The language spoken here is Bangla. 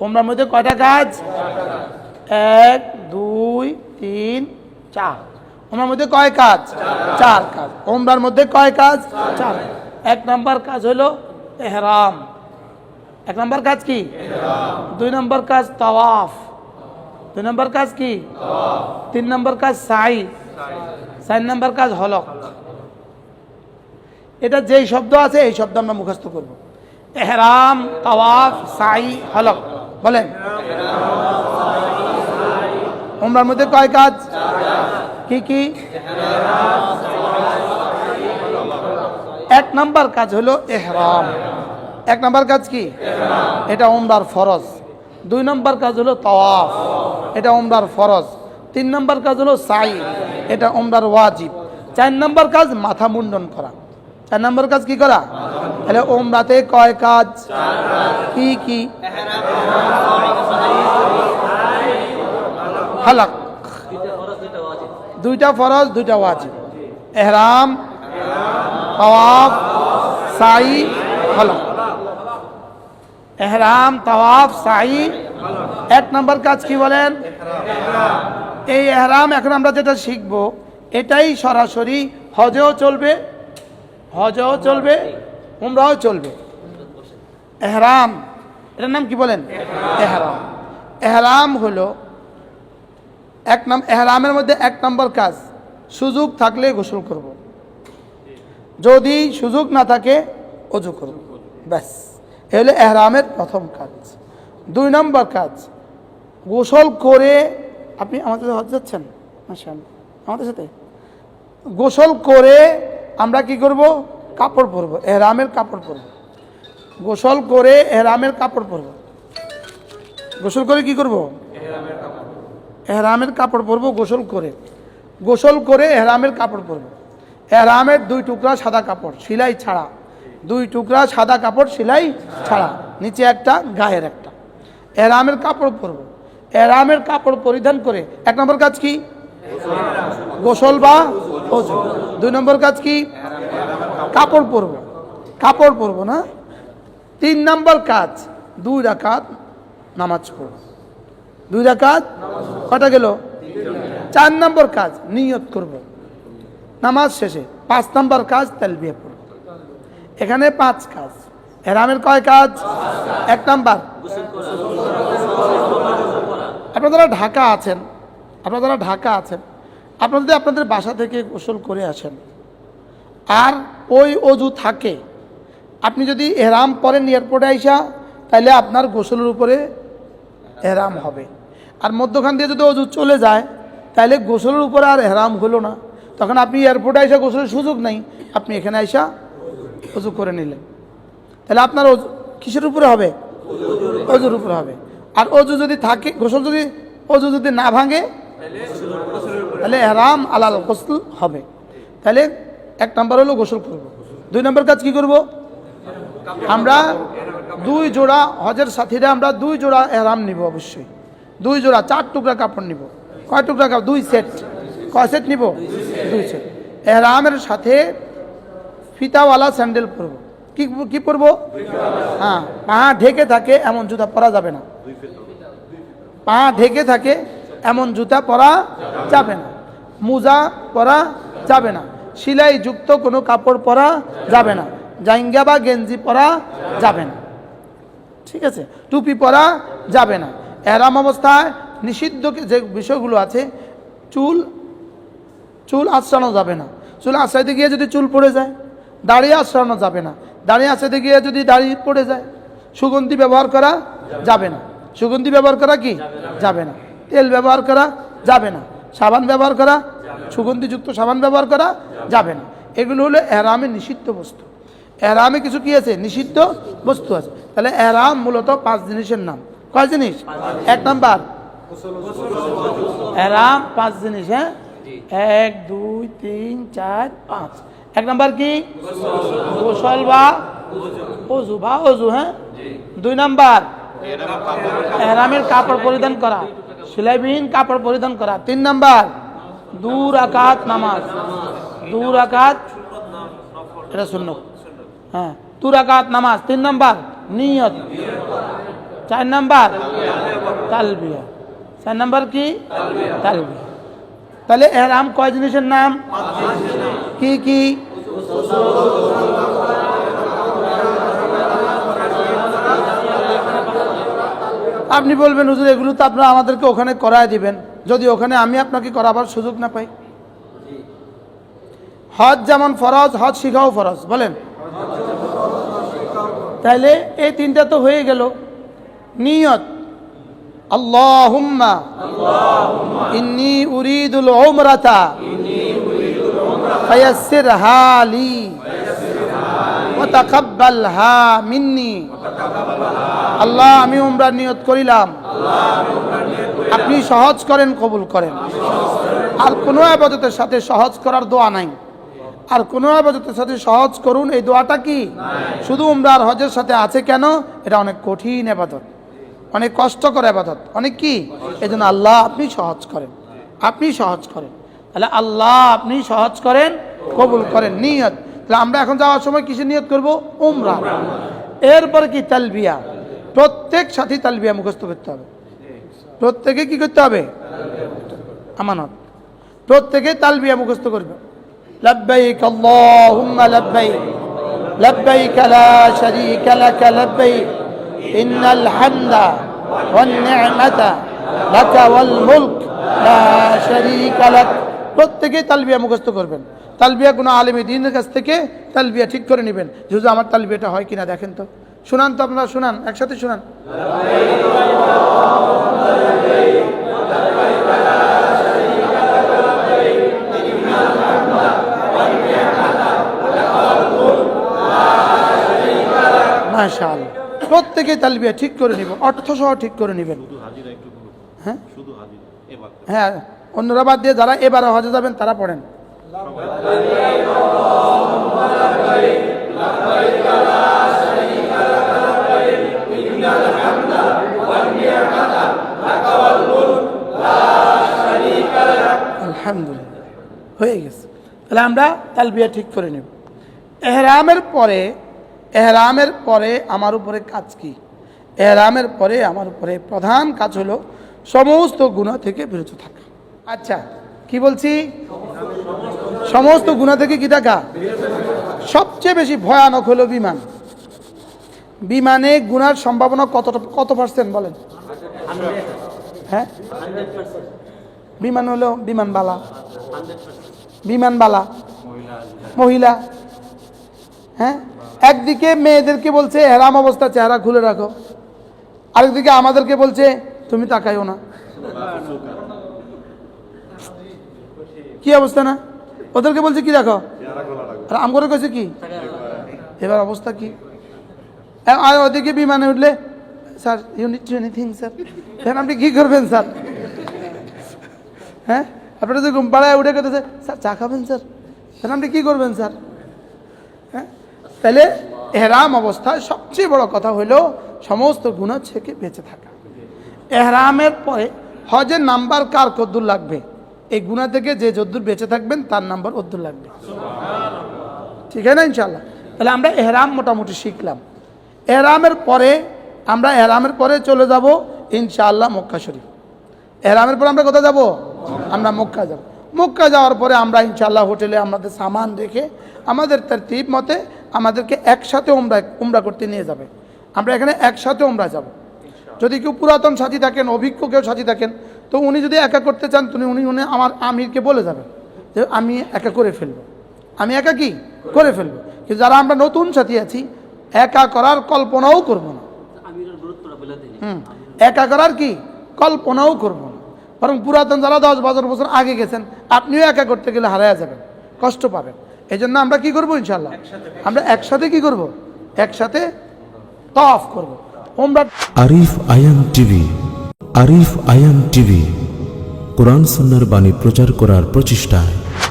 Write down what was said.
উমরার মধ্যে কয়টা কাজ? 1 2 3 4। উমরার মধ্যে কয় কাজ? 4 কাজ। উমরার মধ্যে কয় কাজ? 4। 1 নম্বর কাজ হলো ইহরাম। 1 নম্বর কাজ কি? ইহরাম। 2 নম্বর কাজ তাওয়াফ। 2 নম্বর কাজ কি? তাওয়াফ। 3 নম্বর কাজ সাই। 4 নম্বর কাজ হলক। এটা যেই শব্দ আছে এই শব্দ আমরা মুখস্থ করব। ইহরাম, তাওয়াফ, সাই, হলক। বলেন। উমরার মধ্যে কয় কাজ? 4 কি কি? 1 নম্বর কাজ হলো ইহরাম। 1 নম্বর কাজ কি? এটা উমরার ফরজ। 2 নম্বর কাজ হলো তাওয়াফ, এটা উমরার ফরজ। 3 নম্বর কাজ হলো সাই, এটা উমরার ওয়াজিব। 4 নম্বর কাজ মাথা মুন্ডন করা। 4 নম্বর কাজ কি করা? তাহলে উমরাতে কয় কাজ? কি কি? হালাক। 2টা ফরজ 2টা ওয়াজিব। ইহরাম, তাওয়াফ, সাই, হলক। ইহরাম, তাওয়াফ, সাই। 1 নম্বর কাজ কি বলেন? এই ইহরাম এখন আমরা যেটা শিখব এটাই সরাসরি হজেও চলবে, হজেও চলবে, উমরাও চলবে। ইহরাম, এটার নাম কি বলেন? ইহরাম। ইহরাম হলো ইহরামের মধ্যে 1 নম্বর কাজ সুযোগ থাকলে গোসল করব, যদি সুযোগ না থাকে ওযু করব, ব্যাস। এ হলো ইহরামের প্রথম কাজ। 2 নম্বর কাজ গোসল করে, আপনি আমাদের হজ যাচ্ছেন মাশাআল্লাহ, আমাদের সাথে গোসল করে আমরা কি করব? কাপড় পরব, ইহরামের কাপড় পরব। গোসল করে ইহরামের কাপড় পরব। গোসল করে কি করব? ইহরামের কাপড় পরব। গোসল করে, গোসল করে ইহরামের কাপড় পরব। ইহরামের 2 টুকরা সাদা কাপড় সেলাই ছাড়া, 2 টুকরা সাদা কাপড় সেলাই ছাড়া, নিচে একটা গায়ের একটা। ইহরামের কাপড় পরব। ইহরামের কাপড় পরিধান করে 1 নম্বর কাজ কি? গোসল বা ওযু। 2 নম্বর কাজ কি? কাপড় পরব, কাপড় পরব না। 3 নম্বর কাজ 2 রাকাত নামাজ পড়ব। 2 রাকাত কটা গেল? 4 নম্বর কাজ নিয়ত করব নামাজ শেষে। 5 নম্বর কাজ তালবিয়া পড়ব। এখানে 5 কাজ। ইহরামের কয় কাজ? 1 নাম্বার, আপনারা যারা ঢাকা আছেন, আপনারা যদি আপনাদের বাসা থেকে গোসল করে আসেন আর ওই অজু থাকে, আপনি যদি ইহরাম পরেন এয়ারপোর্টে আইসা, তাহলে আপনার গোসলের উপরে ইহরাম হবে। আর মধ্যখান দিয়ে যদি অজু চলে যায় তাহলে গোসলের উপরে আর ইহরাম হলো না, তখন আপনি এয়ারপোর্টে আইসা গোসলের সুযোগ নেই, আপনি এখানে আইসা অজু করে নিলেন, তাহলে আপনার অজু কিসের উপরে হবে? অজুর উপরে হবে। আর অজু যদি থাকে, গোসল যদি অজু যদি না ভাঙে তাহলে ইহরাম আলাল গোসল হবে। তাহলে 1 নম্বর হলো গোসল করব। 2 নম্বর কাজ কি করব? আমরা 2 জোড়া, হজের সাথীরা আমরা 2 জোড়া ইহরাম নিব, অবশ্যই 2 জোড়া 4 টুকরা কাপড় নিব। কয় টুকরা কাপড়? 2 সেট। কয় সেট নিব? 2 সেট। ইহরামের সাথে ফিতাওয়ালা স্যান্ডেল পরব। কি পরব? হ্যাঁ, পা ঢেকে থাকে এমন জুতা পরা যাবে না। পা ঢেকে থাকে এমন জুতা পরা যাবে না। মোজা পরা যাবে না। সেলাই যুক্ত কোনো কাপড় পরা যাবে না। জাইঙ্গা বা গেঞ্জি পরা যাবে না, ঠিক আছে? টুপি পরা যাবে না। ইহরাম অবস্থায় নিষিদ্ধ যে বিষয়গুলো আছে, চুল আঁচড়ানো যাবে না। চুল আঁচড়াইতে গিয়ে যদি চুল পড়ে যায়, দাড়ি আঁচড়ানো যাবে না। দাড়ি আঁচড়াইতে গিয়ে যদি দাড়ি পড়ে যায়, সুগন্ধি ব্যবহার করা যাবে না। সুগন্ধি ব্যবহার করা কি যাবে না। তেল ব্যবহার করা যাবে না। সাবান ব্যবহার করা, সুগন্ধিযুক্ত সাবান ব্যবহার করা যাবে না। এগুলো হলো ইহরামের নিষিদ্ধ বস্তু। ইহরামে কিছু কি আছে? নিষিদ্ধ বস্তু আছে। তাহলে ইহরাম মূলত 5 জিনিসের নাম। কয় জিনিস? 1 নাম্বার ইহরাম 5 জিনিস। হ্যাঁ, 1 2 3 4 5। 1 নাম্বার কি? গোসল বা ওযু। হ্যাঁ। 2 নাম্বার ইহরামের কাপড় পরিধান করা, সেলাইবিহীন কাপড় পরিধান করা। 3 নাম্বার 2 রাকাত নামাজ। 2 রাকাত, এটা সুন্নত। হ্যাঁ, 2 রাকাত নামাজ। 3 নাম্বার নিয়ত। 4 নাম্বার তালবিয়া। 4 নাম্বার কি? তালবিয়া। তাহলে এহরাম কয় জিনিসের নাম? কি কি? আপনি বলবেন হুজুর এগুলো তো আপনারা আমাদেরকে ওখানে করায় দিবেন, যদি ওখানে আমি আপনাকে করাবার সুযোগ না পাই। হজ যেমন ফরজ, হজ শিখাও ফরজ, বলেন। তাইলে এই তিনটা তো হয়ে গেল। নিয়ত, আল্লাহুম্মা ইন্নী উরিদুল উমরাতা ফায়াসসিরহা লি ওয়া তাকাব্বালহা মিন্নি। আল্লাহ আমি উমরার নিয়ত করিলাম, আপনি সহজ করেন, কবুল করেন। আর কোনো ইবাদতের সাথে সহজ করার দোয়া নাই, আর কোনো ইবাদতের সাথে সহজ করুন এই দোয়াটা কি শুধু উমরা আর হজের সাথে আছে কেন? এটা অনেক কঠিন ইবাদত, অনেক কষ্টকর ইবাদত, অনেক কি। এজন্য আল্লাহ আপনি সহজ করেন, আপনি সহজ করেন। তাহলে আল্লাহ আপনি সহজ করেন, কবুল করেন, নিয়ত। তাহলে আমরা এখন যাওয়ার সময় কিসের নিয়ত করব? উমরা। এরপরে কি? তালবিয়া। প্রত্যেক সাথী তালবিয়া মুখস্থ করতে হবে। প্রত্যেকে কি করতে হবে? আমানত। প্রত্যেকে তালবিয়া মুখস্থ করবে। লব্বাইক আল্লাহুম্মা লব্বাইক লব্বাইক লা শারীকা লাক লব্বাইক ইন্নাল হামদা ওয়ান নি'মাতা লাকা ওয়াল মুলক লা শারীকা লাক। প্রত্যেকে তালবিয়া মুখস্থ করবেন। তালবিয়া কোনো আলেম দ্বীনের কাছ থেকে তালবিয়া ঠিক করে নেবেন, যদি আমার তালবিয়াটা হয় কিনা দেখেন তো। শুনান তো আপনারা, শুনান, একসাথে শুনান। মাশাআল্লাহ। প্রত্যেকে তালবিয়া ঠিক করে নিব, অর্থ সহ ঠিক করে নেবেন। হ্যাঁ হ্যাঁ, অন্যরা বাদ দিয়ে যারা এবারে হজে যাবেন তারা পড়েন। আলহামদুলিল্লাহ, হয়ে গেছে। তাহলে আমরা তালবিয়া ঠিক করে নেব। এহরামের পরে আমার উপরে কাজ কি? এহরামের পরে আমার উপরে প্রধান কাজ হলো সমস্ত গুনাহ থেকে বিরত থাকা। আচ্ছা, কি বলছি? সমস্ত গুনাহ থেকে কি থাকা? সবচেয়ে বেশি ভয়ানক হলো বিমান। বিমানে গুনার সম্ভাবনা কত পার্সেন্ট বলেন? হ্যাঁ, বিমান হলো বিমানবালা মহিলা। হ্যাঁ, একদিকে মেয়েদেরকে বলছে এহরাম অবস্থা চেহারা খুলে রাখো, আরেকদিকে আমাদেরকে বলছে তুমি তাকাইও না। কি অবস্থা না? ওদেরকে বলছে কি রাখো, আর আমগরে কইছে কি? এবার অবস্থা কি? আর ওদিকে বিমানে উঠলে sir you need to anything sir, এখন আপনি কি করবেন স্যার? হ্যাঁ, আপনারা যে ঘুম পাড়ায় উঠে কেটেছে স্যার চা খাবেন স্যার, এখন আপনি কি করবেন স্যার? হ্যাঁ, তাহলে এহরাম অবস্থায় সবচেয়ে বড় কথা হলো সমস্ত গুনাহ থেকে বেঁচে থাকা। এহরামের পরে হজের নাম্বার কার কদ্দুর লাগবে? এই গুনাহ থেকে যে যদ্দুর বেঁচে থাকবেন তার নাম্বার অদ্দুর লাগবে, ঠিক আছে না ইনশাআল্লাহ? তাহলে আমরা এহরাম মোটামুটি শিখলাম। এহরামের পরে চলে যাব ইনশাআল্লাহ মক্কা শরীফ। এহরামের পরে আমরা কোথায় যাব? আমরা মক্কা যাব। মক্কা যাওয়ার পরে আমরা ইনশাআল্লাহ হোটেলে আমাদের সামান রেখে আমাদের তারতিব মতে আমাদেরকে একসাথে উমরা করতে নিয়ে যাবে। আমরা এখানে একসাথে উমরা যাব। যদি কেউ পুরাতন সাথী থাকেন, অভিজ্ঞ কেউ সাথী থাকেন, তো উনি যদি একা করতে চান উনি আমার আমিরকে বলে যাবেন যে আমি একা করে ফেলবো, আমি একা কি করে ফেলবো। কিন্তু যারা আমরা নতুন সাথী আছি একা করার কল্পনাও করবো না। একা করার কি কল্পনাও করবো না, বরং পুরাতন যারা 10-12 বছর আগে গেছেন আপনিও একা করতে গেলে হারায়া যাবেন, কষ্ট পাবেন। এই জন্য আমরা কি করবো ইনশাল্লাহ, আমরা একসাথে কি করব, একসাথে তওয়াফ করব। আরিফ আয়ান টিভি কোরআন সুন্নাহর বাণী প্রচার করার প্রচেষ্টায়